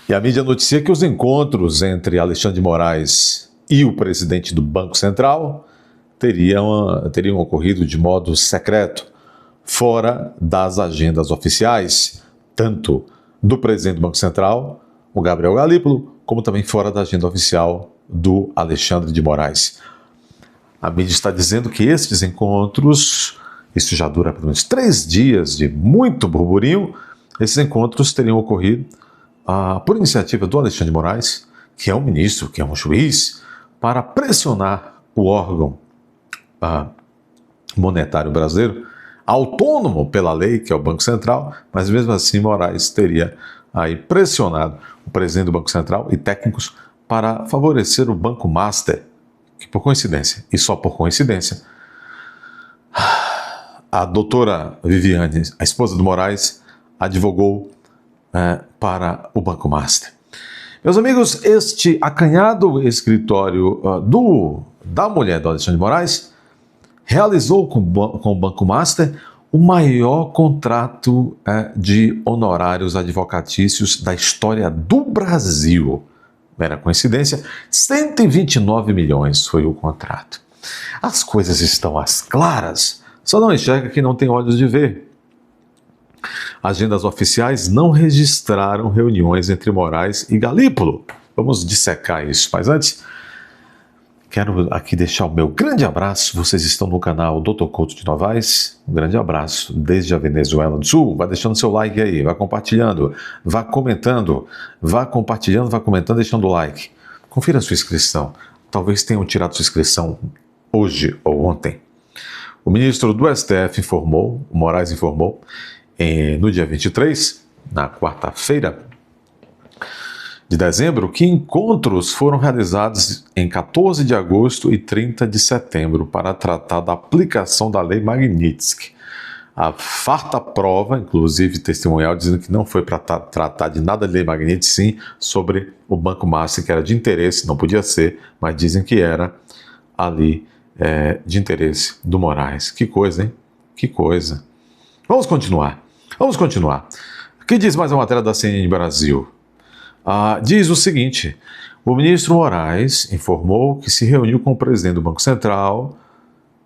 E a mídia noticia que os encontros entre Alexandre de Moraes e o presidente do Banco Central teriam ocorrido de modo secreto, fora das agendas oficiais, tanto do presidente do Banco Central, o Gabriel Galípolo, como também fora da agenda oficial do Alexandre de Moraes. A mídia está dizendo que estes encontros, isso já dura pelo menos 3 dias de muito burburinho, esses encontros teriam ocorrido por iniciativa do Alexandre de Moraes, que é um ministro, que é um juiz, para pressionar o órgão monetário brasileiro, autônomo pela lei, que é o Banco Central, mas mesmo assim Moraes teria aí pressionado o presidente do Banco Central e técnicos para favorecer o Banco Master, que por coincidência, e só por coincidência, a doutora Viviane, a esposa do Moraes, advogou para o Banco Master. Meus amigos, este acanhado escritório da mulher do Alexandre de Moraes realizou com o Banco Master o maior contrato de honorários advocatícios da história do Brasil. Mera coincidência, 129 milhões foi o contrato. As coisas estão às claras, só não enxerga quem não tem olhos de ver. Agendas oficiais não registraram reuniões entre Moraes e Galípolo. Vamos dissecar isso, mas antes, quero aqui deixar o meu grande abraço. Vocês estão no canal Dr. Couto de Novaes. Um grande abraço desde a Venezuela do Sul. Vai deixando seu like aí, vai compartilhando, vá comentando, vá compartilhando, vá comentando, deixando o like. Confira a sua inscrição. Talvez tenham tirado sua inscrição hoje ou ontem. O ministro do STF informou, o Moraes informou, no dia 23, na quarta-feira de dezembro, que encontros foram realizados em 14 de agosto e 30 de setembro para tratar da aplicação da Lei Magnitsky. A farta prova, inclusive testemunhal, dizendo que não foi para tratar de nada de Lei Magnitsky, sim sobre o Banco Master, que era de interesse, não podia ser, mas dizem que era ali de interesse do Moraes. Que coisa, hein? Que coisa. Vamos continuar. O que diz mais a matéria da CNN Brasil? Diz o seguinte: o ministro Moraes informou que se reuniu com o presidente do Banco Central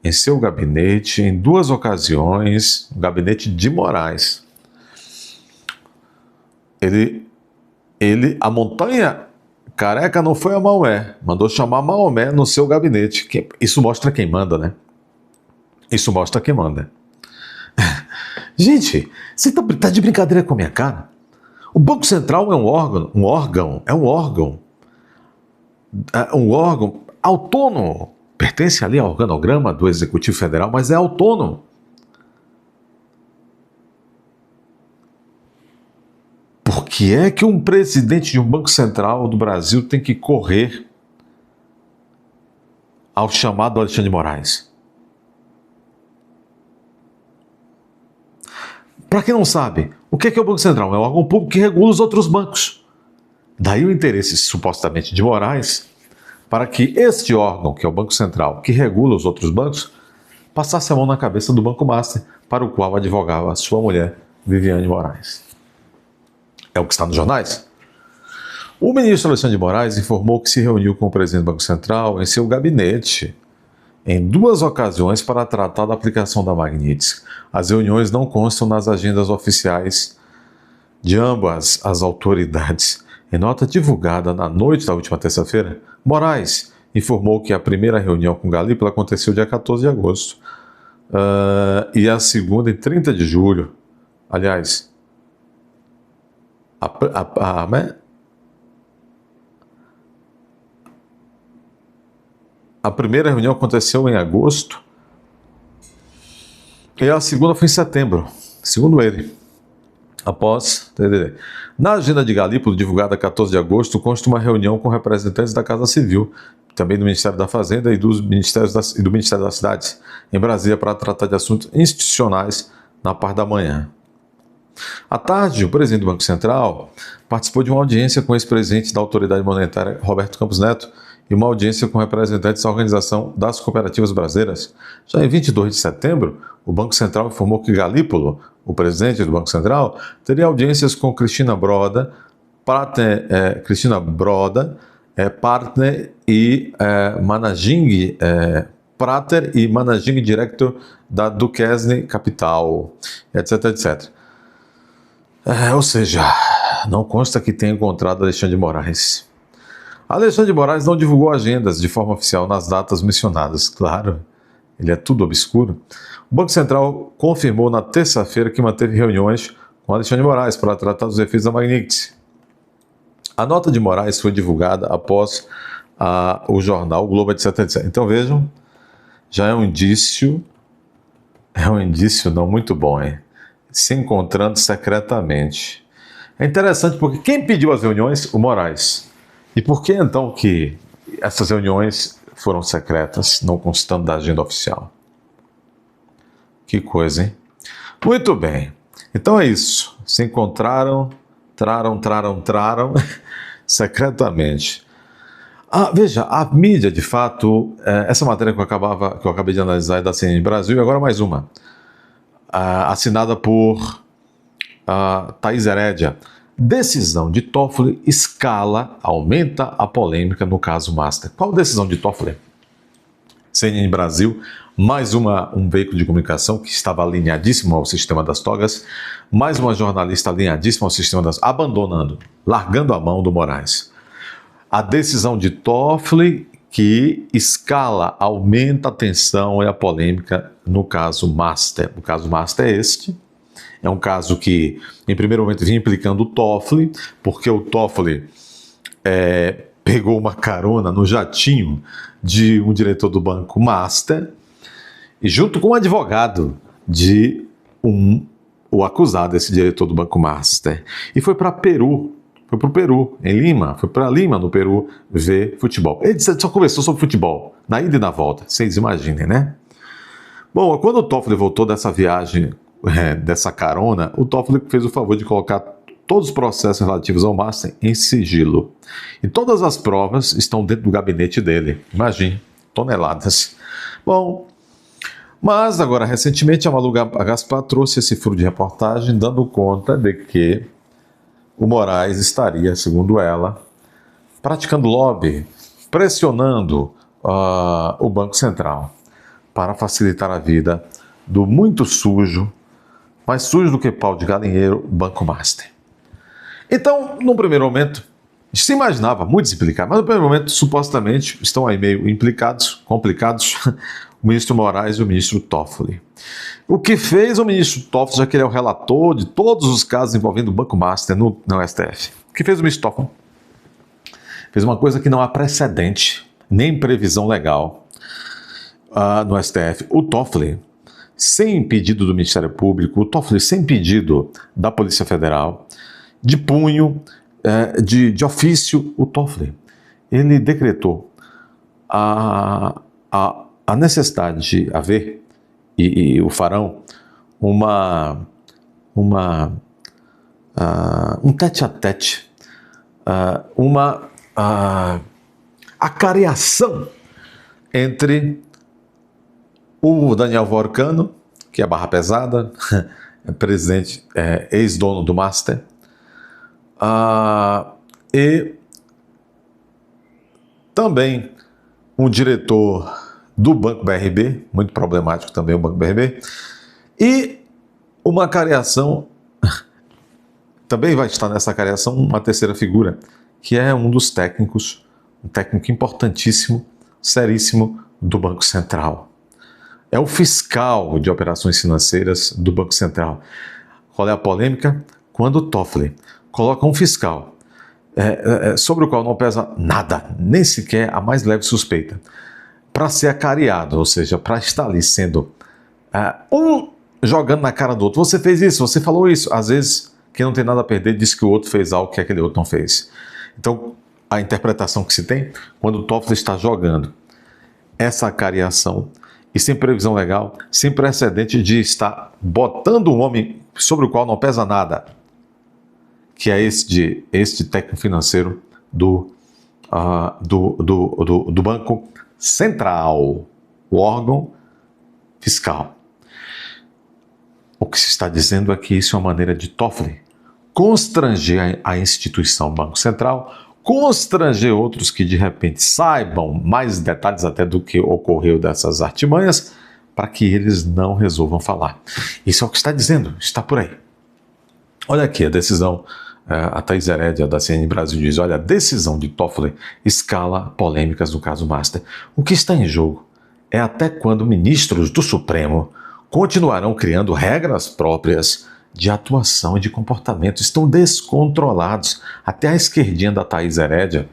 em seu gabinete em 2 ocasiões, o gabinete de Moraes. A montanha careca não foi a Maomé, mandou chamar Maomé no seu gabinete. Isso mostra quem manda, né? Isso mostra quem manda. Gente, você tá de brincadeira com a minha cara? O Banco Central é um órgão autônomo, pertence ali ao organograma do Executivo Federal, mas é autônomo. Por que é que um presidente de um Banco Central do Brasil tem que correr ao chamado Alexandre de Moraes? Para quem não sabe, o que é o Banco Central? É um órgão público que regula os outros bancos. Daí o interesse, supostamente, de Moraes, para que este órgão, que é o Banco Central, que regula os outros bancos, passasse a mão na cabeça do Banco Master, para o qual advogava a sua mulher, Viviane Moraes. É o que está nos jornais? O ministro Alexandre de Moraes informou que se reuniu com o presidente do Banco Central em seu gabinete em 2 ocasiões para tratar da aplicação da Magnitsky. As reuniões não constam nas agendas oficiais de ambas as autoridades. Em nota divulgada na noite da última terça-feira, Moraes informou que a primeira reunião com Galípolo aconteceu dia 14 de agosto e a segunda em 30 de julho. Aliás, a primeira reunião aconteceu em agosto e a segunda foi em setembro, segundo ele. Na agenda de Galípolo, divulgada 14 de agosto, consta uma reunião com representantes da Casa Civil, também do Ministério da Fazenda e do Ministério das Cidades, em Brasília, para tratar de assuntos institucionais na parte da manhã. À tarde, o presidente do Banco Central participou de uma audiência com o ex-presidente da Autoridade Monetária, Roberto Campos Neto, e uma audiência com representantes da Organização das Cooperativas Brasileiras. Já em 22 de setembro, o Banco Central informou que Galípolo, o presidente do Banco Central, teria audiências com Cristina Broda, partner Cristina Broda, partner e managing Prater e managing director da Duquesne Capital, etc, etc. Ou seja, não consta que tenha encontrado Alexandre de Moraes. Alexandre de Moraes não divulgou agendas de forma oficial nas datas mencionadas, claro, ele é tudo obscuro. O Banco Central confirmou na terça-feira que manteve reuniões com Alexandre de Moraes para tratar dos efeitos da Magnitsky. A nota de Moraes foi divulgada após o jornal o Globo, etc, etc. Então vejam, já é um indício não muito bom, hein? Se encontrando secretamente. É interessante porque quem pediu as reuniões? O Moraes. E por que então que essas reuniões foram secretas, não constando da agenda oficial? Que coisa, hein? Muito bem. Então é isso. Se encontraram, traram secretamente. Veja, a mídia, de fato, essa matéria que eu acabei de analisar é da CNN Brasil, e agora mais uma, assinada por Thaís Herédia. Decisão de Toffoli escala, aumenta a polêmica no caso Master. Qual decisão de Toffoli? CNN Brasil, mais um veículo de comunicação que estava alinhadíssimo ao sistema das togas, mais uma jornalista alinhadíssima ao sistema das... largando a mão do Moraes. A decisão de Toffoli que escala, aumenta a tensão e a polêmica no caso Master. O caso Master é este. É um caso que, em primeiro momento, vinha implicando o Toffoli, porque o Toffoli pegou uma carona no jatinho de um diretor do Banco Master, e junto com o advogado de o acusado, esse diretor do Banco Master, e foi para Peru. Foi para o Peru, em Lima, foi para Lima, no Peru, ver futebol. Ele só conversou sobre futebol, na ida e na volta, vocês imaginem, né? Bom, quando o Toffoli voltou dessa viagem, dessa carona, o Toffoli fez o favor de colocar todos os processos relativos ao Master em sigilo. E todas as provas estão dentro do gabinete dele. Imagine, toneladas. Bom, mas agora, recentemente, a Malu Gaspar trouxe esse furo de reportagem, dando conta de que o Moraes estaria, segundo ela, praticando lobby, pressionando o Banco Central para facilitar a vida do muito sujo, mais sujo do que pau de galinheiro, Banco Master. Então, num primeiro momento, se imaginava muito explicar, mas no primeiro momento, supostamente, estão aí meio implicados, complicados, o ministro Moraes e o ministro Toffoli. O que fez o ministro Toffoli, já que ele é o relator de todos os casos envolvendo o Banco Master no STF? O que fez o ministro Toffoli? Fez uma coisa que não há precedente, nem previsão legal no STF. O Toffoli, sem pedido do Ministério Público, o Toffoli sem pedido da Polícia Federal, de punho, de ofício, o Toffoli, ele decretou a necessidade de haver, e o farão, um tete-a-tete, uma acareação entre o Daniel Vorcano, que é barra pesada, presidente, ex-dono do Master, e também um diretor do Banco BRB, muito problemático também o Banco BRB, e uma acareação, também vai estar nessa acareação uma terceira figura, que é um dos técnicos, um técnico importantíssimo, seríssimo do Banco Central. É o fiscal de operações financeiras do Banco Central. Qual é a polêmica? Quando o Toffoli coloca um fiscal sobre o qual não pesa nada, nem sequer a mais leve suspeita, para ser acareado, ou seja, para estar ali sendo jogando na cara do outro. Você fez isso, você falou isso. Às vezes, quem não tem nada a perder diz que o outro fez algo que aquele outro não fez. Então, a interpretação que se tem, quando o Toffoli está jogando essa acareação e sem previsão legal, sem precedente de estar botando um homem sobre o qual não pesa nada, que é este técnico financeiro do Banco Central, o órgão fiscal. O que se está dizendo é que isso é uma maneira de Toffoli constranger a instituição Banco Central, constranger outros que de repente saibam mais detalhes até do que ocorreu dessas artimanhas, para que eles não resolvam falar. Isso é o que está dizendo, está por aí. Olha aqui a decisão, a Thaís Herédia da CNN Brasil diz, olha, a decisão de Toffoli escala polêmicas no caso Master. O que está em jogo é até quando ministros do Supremo continuarão criando regras próprias de atuação e de comportamento. Estão descontrolados. Até a esquerdinha da Thaís Herédia,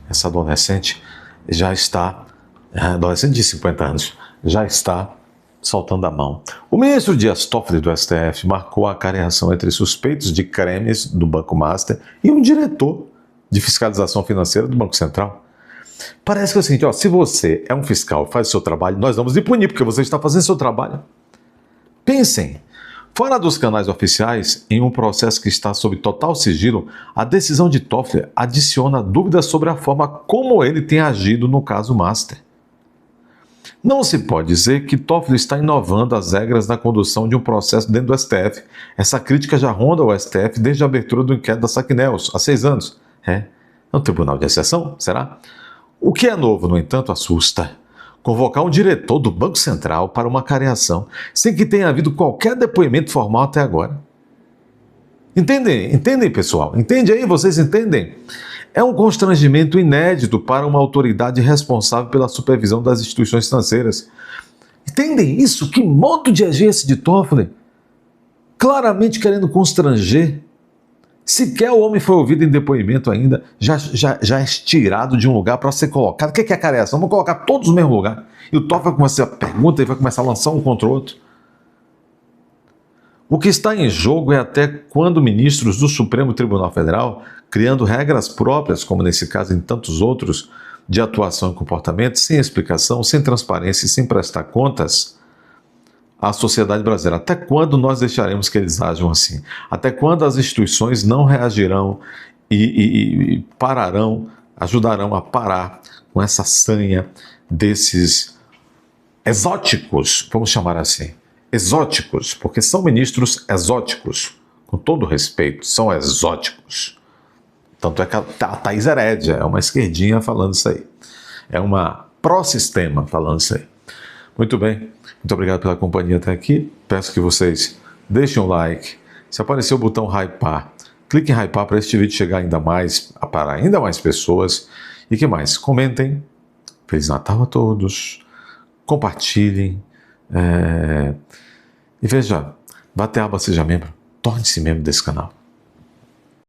essa adolescente, já está, adolescente de 50 anos, já está soltando a mão. O ministro Dias Toffoli do STF marcou a acareação entre suspeitos de crimes do Banco Master e um diretor de fiscalização financeira do Banco Central. Parece que é o seguinte, se você é um fiscal e faz o seu trabalho, nós vamos lhe punir, porque você está fazendo seu trabalho. Pensem, fora dos canais oficiais, em um processo que está sob total sigilo, a decisão de Toffoli adiciona dúvidas sobre a forma como ele tem agido no caso Master. Não se pode dizer que Toffoli está inovando as regras na condução de um processo dentro do STF. Essa crítica já ronda o STF desde a abertura do inquérito da Saquinels, há 6 anos. É um tribunal de exceção, será? O que é novo, no entanto, assusta. Convocar um diretor do Banco Central para uma acareação, sem que tenha havido qualquer depoimento formal até agora. Entendem, pessoal? Entende aí? Vocês entendem? É um constrangimento inédito para uma autoridade responsável pela supervisão das instituições financeiras. Entendem isso? Que modo de agir esse de Toffoli? Claramente querendo constranger. Sequer o homem foi ouvido em depoimento ainda, já é tirado de um lugar para ser colocado. O que é acareação? Vamos colocar todos no mesmo lugar. E o Toffoli vai começar a pergunta e vai começar a lançar um contra o outro. O que está em jogo é até quando ministros do Supremo Tribunal Federal, criando regras próprias, como nesse caso e em tantos outros, de atuação e comportamento, sem explicação, sem transparência e sem prestar contas à sociedade brasileira. Até quando nós deixaremos que eles ajam assim? Até quando as instituições não reagirão e pararão, ajudarão a parar com essa sanha desses exóticos, vamos chamar assim, exóticos, porque são ministros exóticos, com todo respeito, são exóticos. Tanto é que a Thaís Herédia é uma esquerdinha falando isso aí. É uma pró-sistema falando isso aí. Muito bem, muito obrigado pela companhia até aqui. Peço que vocês deixem um like. Se aparecer o botão hypar, clique em hypar para este vídeo chegar ainda mais, para ainda mais pessoas. E que mais? Comentem. Feliz Natal a todos. Compartilhem. E veja, vá até a aba Seja Membro. Torne-se membro desse canal.